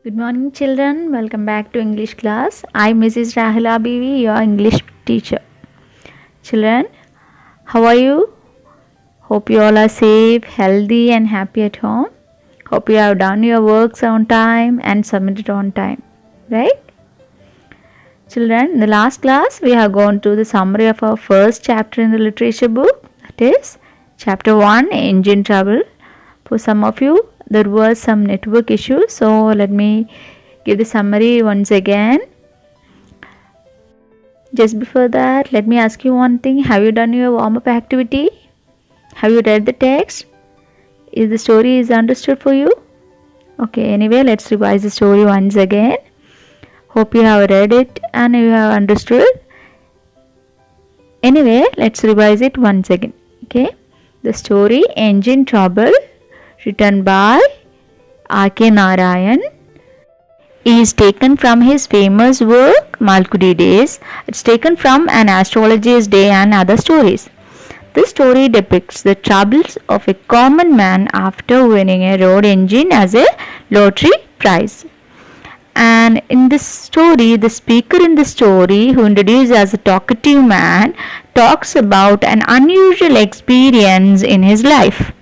Good morning, children. Welcome back to English class. I'm Mrs. Rahila Bivi, your English teacher. Children, how are you? Hope you all are safe, healthy, and happy at home. Hope you have done your works on time and submitted on time. Right? Children, in the last class, we have gone through the summary of our first chapter in the literature book. That is, Chapter 1, Engine Trouble. For some of you, there was some network issue, so let me give the summary once again. Just before that, let me ask you one thing. Have you done your warm-up activity? Have you read the text? Is the story understood for you? Okay, anyway, let's revise the story once again. Hope you have read it and you have understood. Anyway, let's revise it once again. Okay, the story Engine Trouble, written by R.K. Narayan, is taken from his famous work Malgudi Days. It's taken from An Astrologer's Day and Other Stories. This story depicts the troubles of a common man after winning a road engine as a lottery prize. And in this story, the speaker in the story, who introduced as a talkative man, talks about an unusual experience in his life.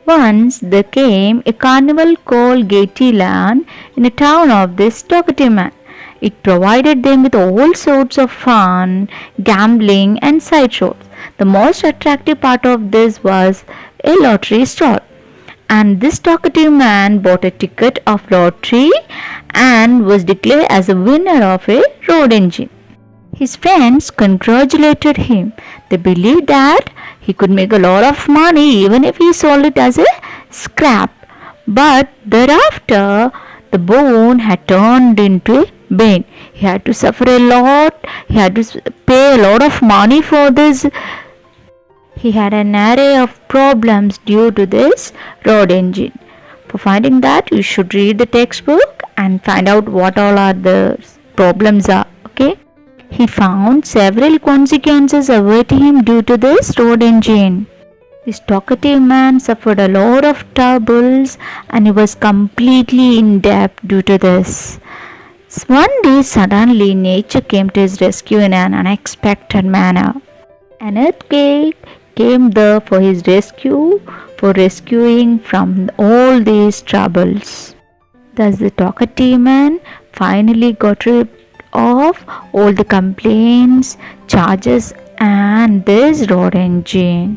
Once there came a carnival called Gaiety-land in a town of this talkative man. It provided them with all sorts of fun, gambling and sideshows. The most attractive part of this was a lottery stall. And this talkative man bought a ticket of lottery and was declared as a winner of a road engine. His friends congratulated him. They believed that he could make a lot of money even if he sold it as a scrap. But thereafter, the boon had turned into a bane. He had to suffer a lot. He had to pay a lot of money for this. He had an array of problems due to this road engine. For finding that, you should read the textbook and find out what all are the problems are. Okay? He found several consequences awaiting him due to this road engine. This talkative man suffered a lot of troubles and he was completely in debt due to this. One day, suddenly, nature came to his rescue in an unexpected manner. An earthquake came there for his rescue, for rescuing from all these troubles. Thus the talkative man finally got rid of all the complaints, charges and this road engine.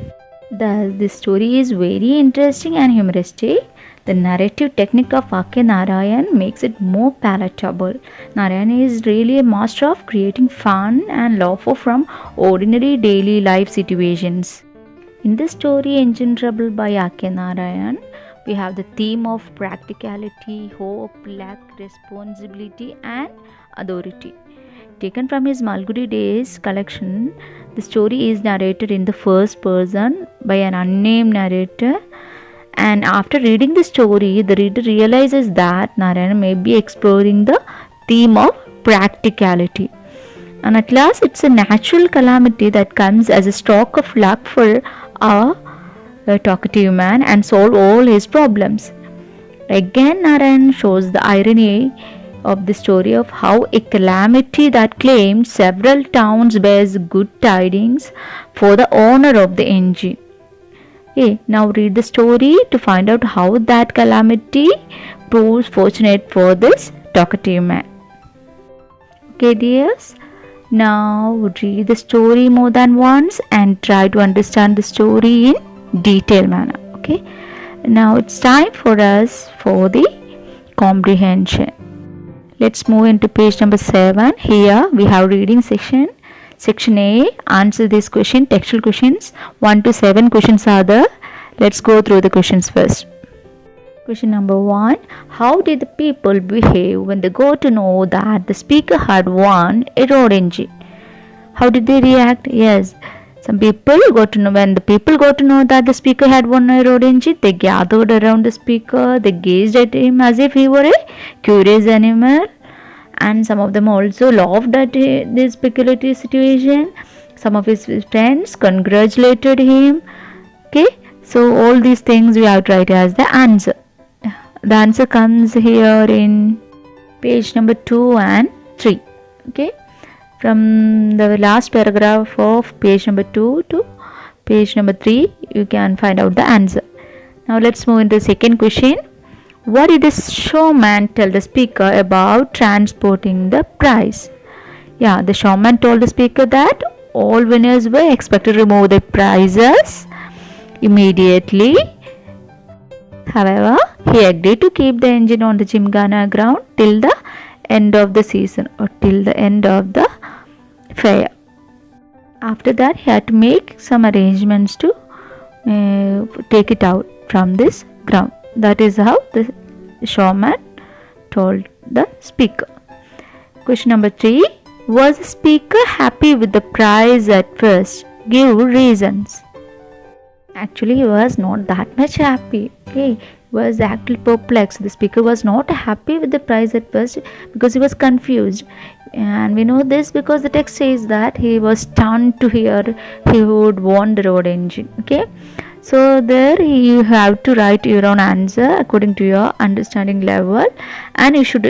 Thus this story is very interesting and humoristic. The narrative technique of R.K. Narayan makes it more palatable. Narayan is really a master of creating fun and laughter from ordinary daily life situations. In the story Engine Trouble by R.K. Narayan, we have the theme of practicality, hope, luck, responsibility and authority. Taken from his Malgudi Days collection, the story is narrated in the first person by an unnamed narrator. And after reading the story, the reader realizes that Narayan may be exploring the theme of practicality. And at last, it's a natural calamity that comes as a stroke of luck for a talkative man and solve all his problems. Again, Narayan shows the irony of the story of how a calamity that claimed several towns bears good tidings for the owner of the engine. Okay, now read the story to find out how that calamity proves fortunate for this talkative man. Okay, dears. Now read the story more than once and try to understand the story in detailed manner. Okay. Now it's time for us for the comprehension. Let's move into page number 7. Here we have reading section. Section A, answer this question, textual questions. 1 to 7 questions are there. Let's go through the questions first. Question number 1. How did the people behave when they got to know that the speaker had won a road engine? How did they react? Yes, some people got to know, when the people got to know that the speaker had won a road engine, they gathered around the speaker, they gazed at him as if he were a curious animal, and some of them also laughed at this peculiar situation. Some of his friends congratulated him. Okay, so all these things we have to write as the answer. The answer comes here in page number 2 and 3. Okay, from the last paragraph of page number 2 to page number 3 you can find out the answer. Now let's move into the second question. What did the showman tell the speaker about transporting the prize? Yeah, the showman told the speaker that all winners were expected to remove their prizes immediately. However, he agreed to keep the engine on the Gymkhana ground till the end of the season or till the end of the fair. After that, he had to make some arrangements to take it out from this ground. That is how the showman told the speaker. Question number 3. Was the speaker happy with the prize at first? Give reasons. Actually, he was not that much happy. Okay, he was actually perplexed. The speaker was not happy with the prize at first because he was confused. And we know this because the text says that he was stunned to hear he would won the road engine. Okay, so there you have to write your own answer according to your understanding level, and you should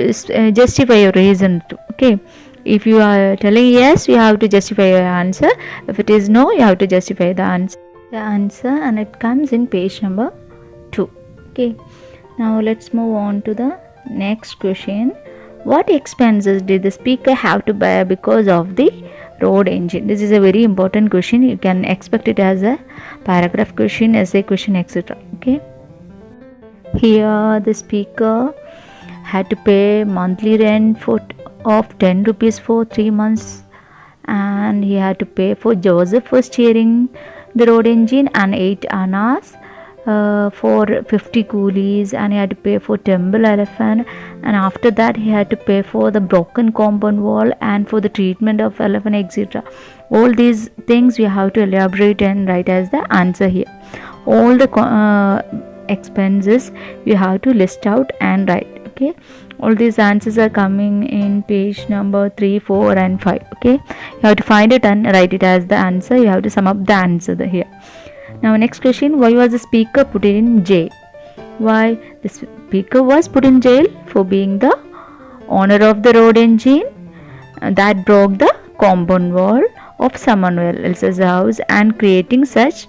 justify your reason too. Okay, if you are telling yes, you have to justify your answer. If it is no, you have to justify the answer, and it comes in page number 2. Okay, now let's move on to the next question. What expenses did the speaker have to bear because of the road engine? This is a very important question. You can expect it as a paragraph question, essay question, etc. Okay, here the speaker had to pay monthly rent of 10 rupees for 3 months, and he had to pay for Joseph for steering the road engine and 8 annas for 50 coolies, and he had to pay for temple elephant, and after that he had to pay for the broken compound wall and for the treatment of elephant, etc. All these things we have to elaborate and write as the answer here. All the expenses you have to list out and write. Okay, all these answers are coming in page number 3, 4 and 5. Okay, you have to find it and write it as the answer. You have to sum up the answer here. Now next question. Why was the speaker put in jail? Why the speaker was put in jail? For being the owner of the road engine that broke the compound wall of someone else's house and creating such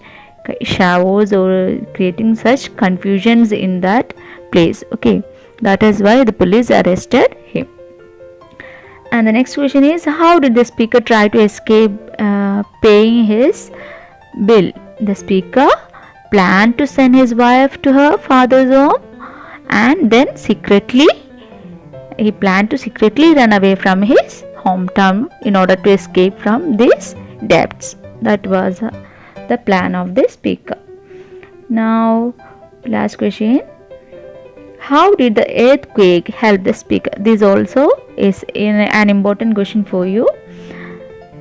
chaos or creating such confusions in that place. Okay, that is why the police arrested him. And the next question is, how did the speaker try to escape paying his bill? The speaker planned to send his wife to her father's home, and then he planned to secretly run away from his hometown in order to escape from these debts. That was the plan of the speaker. Now last question. How did the earthquake help the speaker? This also is an important question for you.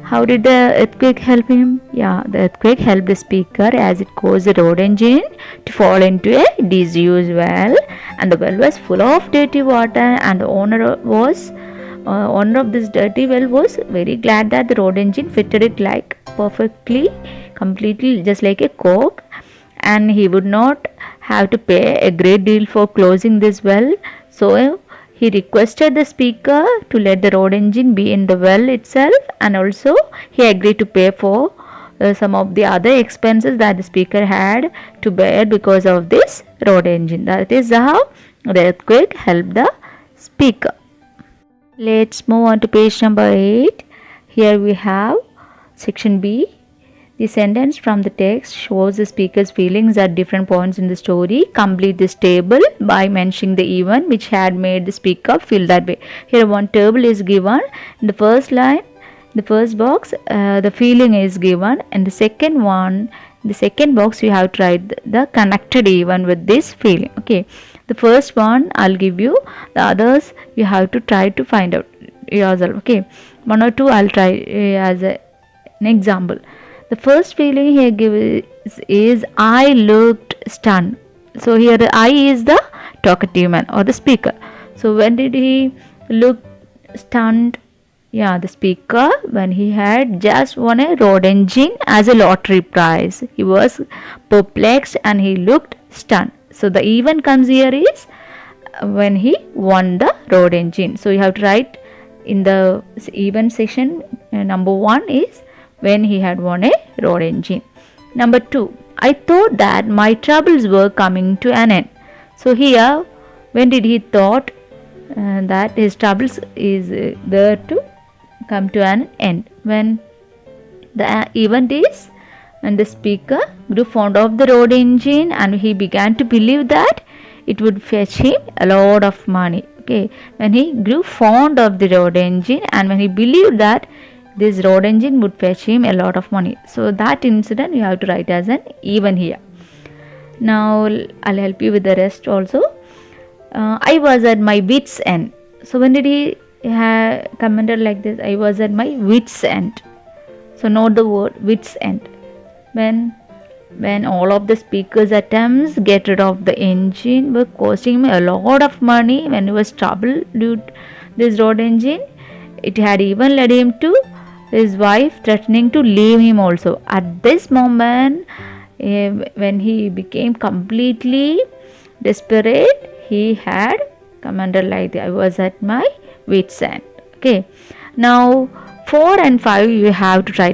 How did the earthquake help him? Yeah, the earthquake helped the speaker as it caused the road engine to fall into a disused well, and the well was full of dirty water, and the owner of this dirty well was very glad that the road engine fitted it like perfectly, completely, just like a cork, and he would not have to pay a great deal for closing this well. So he requested the speaker to let the road engine be in the well itself, and also he agreed to pay for some of the other expenses that the speaker had to bear because of this road engine. That is how the earthquake helped the speaker. Let's move on to page number 8. Here we have section B. The sentence from the text shows the speaker's feelings at different points in the story. Complete this table by mentioning the event which had made the speaker feel that way. Here one table is given. In the first line, the first box, the feeling is given, and the second one, the second box, you have to write the connected event with this feeling. Okay, the first one I'll give you, the others you have to try to find out yourself. Okay, one or two I'll try as an example. The first feeling here gives is I looked stunned. So here the I is the talkative man or the speaker. So when did he look stunned? Yeah, the speaker, when he had just won a road engine as a lottery prize. He was perplexed and he looked stunned. So the event comes here is when he won the road engine. So you have to write in the event section. Number 1 is when he had won a road engine. Number 2, I thought that my troubles were coming to an end. So here, when did he thought that his troubles is there to come to an end? When the event is when the speaker grew fond of the road engine and he began to believe that it would fetch him a lot of money. Okay, when he grew fond of the road engine and when he believed that this road engine would fetch him a lot of money. So that incident you have to write as an event here. Now I'll help you with the rest also. I was at my wit's end. So when did he commented like this? I was at my wit's end. So note the word wit's end. When all of the speaker's attempts get rid of the engine were costing him a lot of money, when he was troubled due to this road engine, it had even led him to his wife threatening to leave him also. At this moment, when he became completely desperate, he had commented like that, I was at my wit's end. Okay, now 4 and 5 you have to try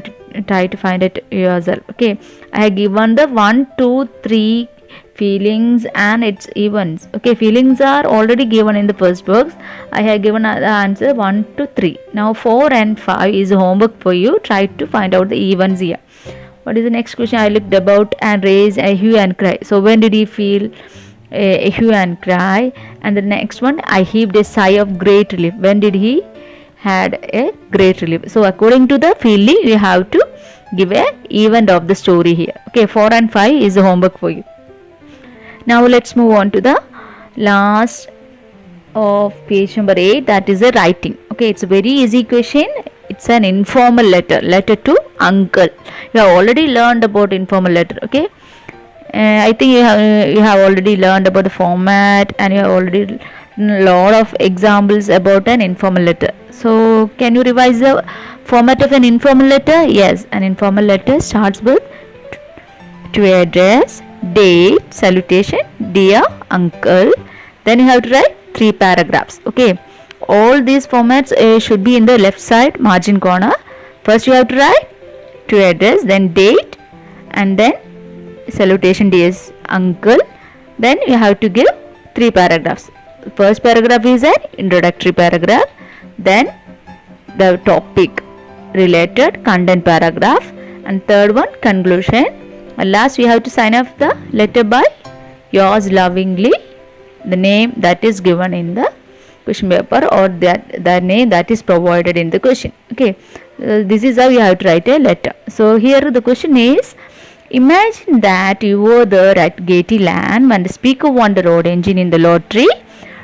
to find it yourself. Okay, I have given the 1, 2, 3 feelings and its events. Okay, feelings are already given in the first box. I have given the answer 1 to 3. Now 4 and 5 is homework for you. Try to find out the events here. What is the next question? I looked about and raised a hue and cry. So when did he feel a hue and cry? And the next one, I heaved a sigh of great relief. When did he had a great relief? So according to the feeling, you have to give a event of the story here. Okay, 4 and 5 is the homework for you. Now let's move on to the last of page number 8, that is the writing. Okay, it's a very easy question. It's an informal letter to uncle. You have already learned about informal letter. Okay, I think you have already learned about the format and you have already a lot of examples about an informal letter. So can you revise the format of an informal letter? Yes, an informal letter starts with to address, date, salutation, dear uncle. Then you have to write 3 paragraphs. Okay, all these formats should be in the left side margin corner. First you have to write to address, then date, and then salutation, dear uncle. Then you have to give 3 paragraphs. First paragraph is an introductory paragraph, then the topic related content paragraph, and third one conclusion, and last we have to sign off the letter by yours lovingly, the name that is given in the question paper or the name that is provided in the question. Okay, this is how you have to write a letter. So here the question is, imagine that you were there at Gatelyland when the speaker won the road engine in the lottery.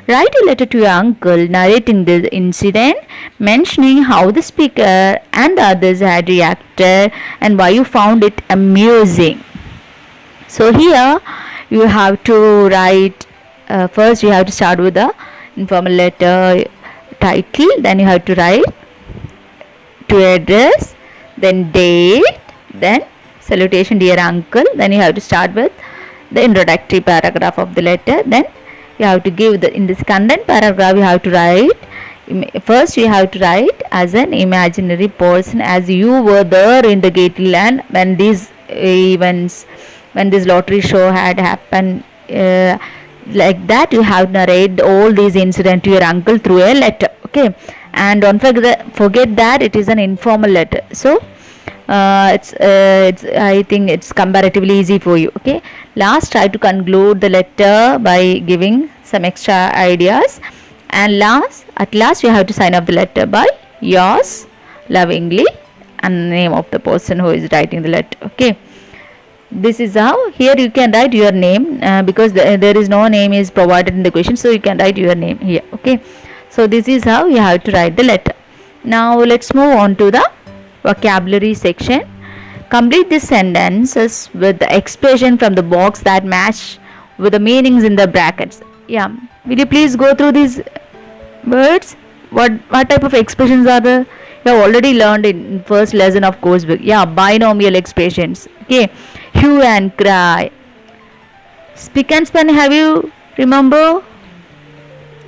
Write a letter to your uncle narrating the incident, mentioning how the speaker and the others had reacted and why you found it amusing. So here you have to write, first you have to start with the informal letter title, then you have to write to address, then date, then salutation, dear uncle, then you have to start with the introductory paragraph of the letter, then you have to give the in this content paragraph you have to write, first you have to write as an imaginary person, as you were there in the Gatelyland when these events, when this lottery show had happened, like that you have to narrate all these incidents to your uncle through a letter. Okay, and don't forget that it is an informal letter. So it's I think it's comparatively easy for you. Okay, last try to conclude the letter by giving some extra ideas, and at last you have to sign off the letter by yours lovingly and name of the person who is writing the letter. Okay, this is how here you can write your name because there is no name is provided in the question, so you can write your name here. Okay, so this is how you have to write the letter. Now let's move on to the vocabulary section. Complete the sentences with the expression from the box that match with the meanings in the brackets. Yeah, will you please go through these words? What type of expressions are there? You have already learned in first lesson of course book. Yeah, binomial expressions. Okay, hue and cry. Spick and span, have you remember?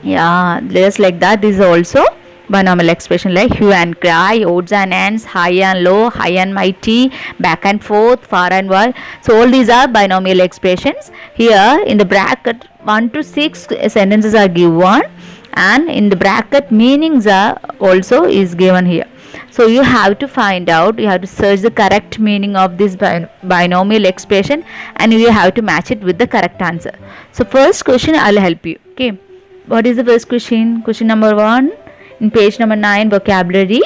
Yeah, just like that. This is also binomial expression like hue and cry, odds and ends, high and low, high and mighty, back and forth, far and wide. So all these are binomial expressions. Here in the bracket 1 to 6 sentences are given, and in the bracket meanings are also is given here. So you have to find out, you have to search the correct meaning of this binomial expression, and you have to match it with the correct answer. So first question I'll help you. Okay, what is the first question? Question number 1 in page number 9, vocabulary.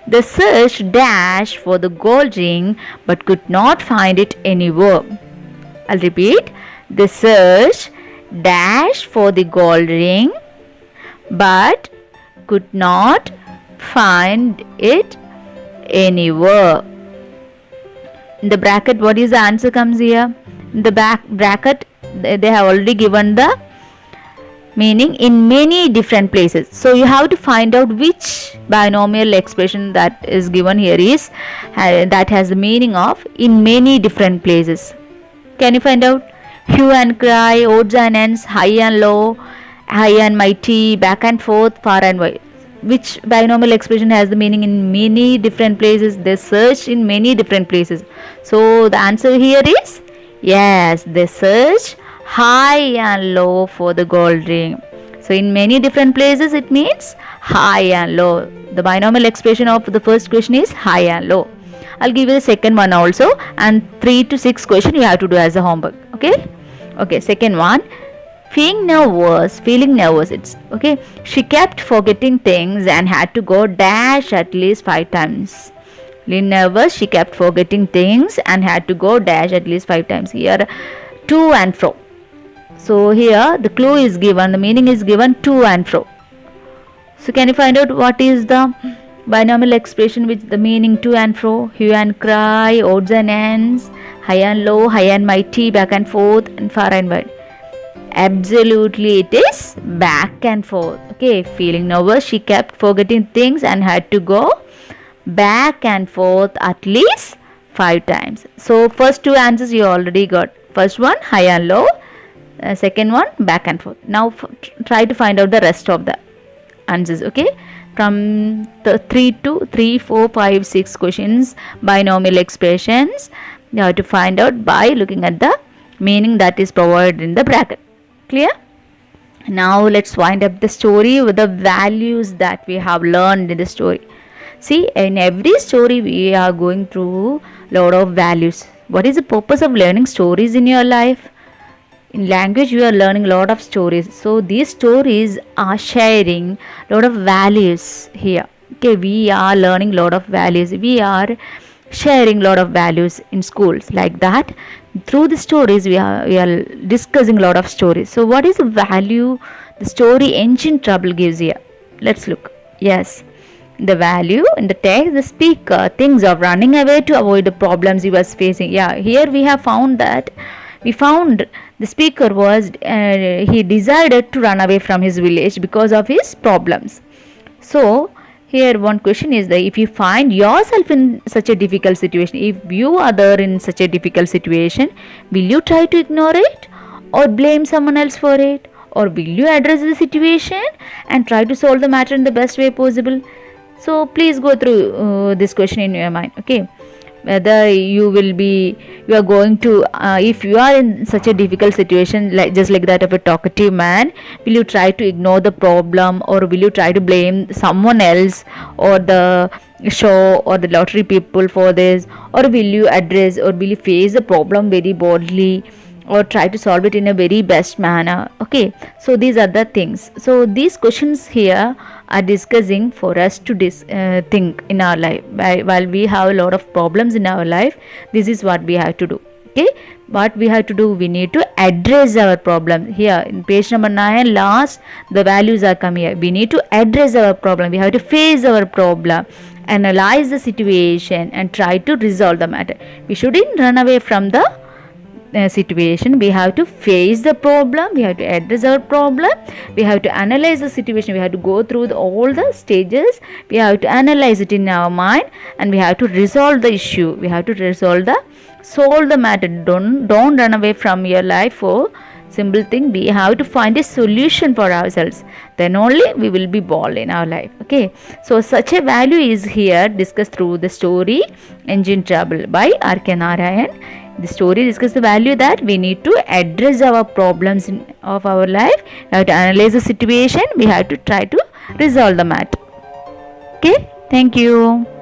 They searched dash for the gold ring but could not find it anywhere. I'll repeat. They searched dash for the gold ring but could not find it anywhere. In the bracket, what is the answer comes here? In the bracket, they have already given the meaning in many different places. So you have to find out which binomial expression that is given here is that has the meaning of in many different places. Can you find out? Hue and cry, odds and ends, high and low, high and mighty, back and forth, far and wide. Which binomial expression has the meaning in many different places? They search in many different places. So the answer here is yes, they search high and low for the gold ring. So in many different places it means high and low. The binomial expression of the first question is high and low. I'll give you the second one also, and 3 to 6 question you have to do as a homework. Okay, second one. Feeling nervous, it's okay. She kept forgetting things and had to go dash at least 5 times. Feeling nervous, she kept forgetting things and had to go dash at least 5 times. Here, to and fro. So here the clue is given, the meaning is given to and fro. So can you find out what is the binomial expression with the meaning to and fro? Hue and cry, odds and ends, high and low, high and mighty, back and forth, and far and wide. Absolutely, it is back and forth. Okay, feeling nervous, she kept forgetting things and had to go back and forth at least 5 times. So first 2 answers you already got. First one high and low, second one back and forth. Now try to find out the rest of the answers. Okay, from the 3, 4, 5, 6 questions, binomial expressions, you have to find out by looking at the meaning that is provided in the bracket. Clear? Now let's wind up the story with the values that we have learned in the story. See, in every story we are going through lot of values. What is the purpose of learning stories in your life? In language you are learning a lot of stories. So these stories are sharing lot of values here. Okay, we are learning lot of values. We are sharing lot of values in schools like that. Through the stories we are discussing a lot of stories. So what is the value the story Ancient Trouble gives here? Let's look. Yes, the value in the text, the speaker thinks of running away to avoid the problems he was facing. Yeah, here we have found that the speaker was he decided to run away from his village because of his problems. So here one question is that if you find yourself in such a difficult situation, if you are there in such a difficult situation, will you try to ignore it or blame someone else for it, or will you address the situation and try to solve the matter in the best way possible? So please go through this question in your mind. Okay, whether you are going to if you are in such a difficult situation, like just like that of a talkative man, will you try to ignore the problem, or will you try to blame someone else or the show or the lottery people for this, or will you address or will you face the problem very boldly or try to solve it in a very best manner? Okay, so these are the things. So these questions here are discussing for us to think in our life. While we have a lot of problems in our life, this is what we have to do. Okay, what we have to do, we need to address our problem. Here in page number 9 last, the values are come here. We need to address our problem. We have to face our problem, analyze the situation and try to resolve the matter. We shouldn't run away from the situation. We have to face the problem, we have to address our problem, we have to analyze the situation, we have to go through all the stages, we have to analyze it in our mind, and we have to resolve the issue, we have to solve the matter. Don't run away from your life for Simple thing, we have to find a solution for ourselves. Then only we will be bold in our life. Okay. So such a value is here discussed through the story Engine Trouble by R.K. Narayan. The story discusses the value that we need to address our problems of our life. We have to analyze the situation. We have to try to resolve the matter. Okay. Thank you.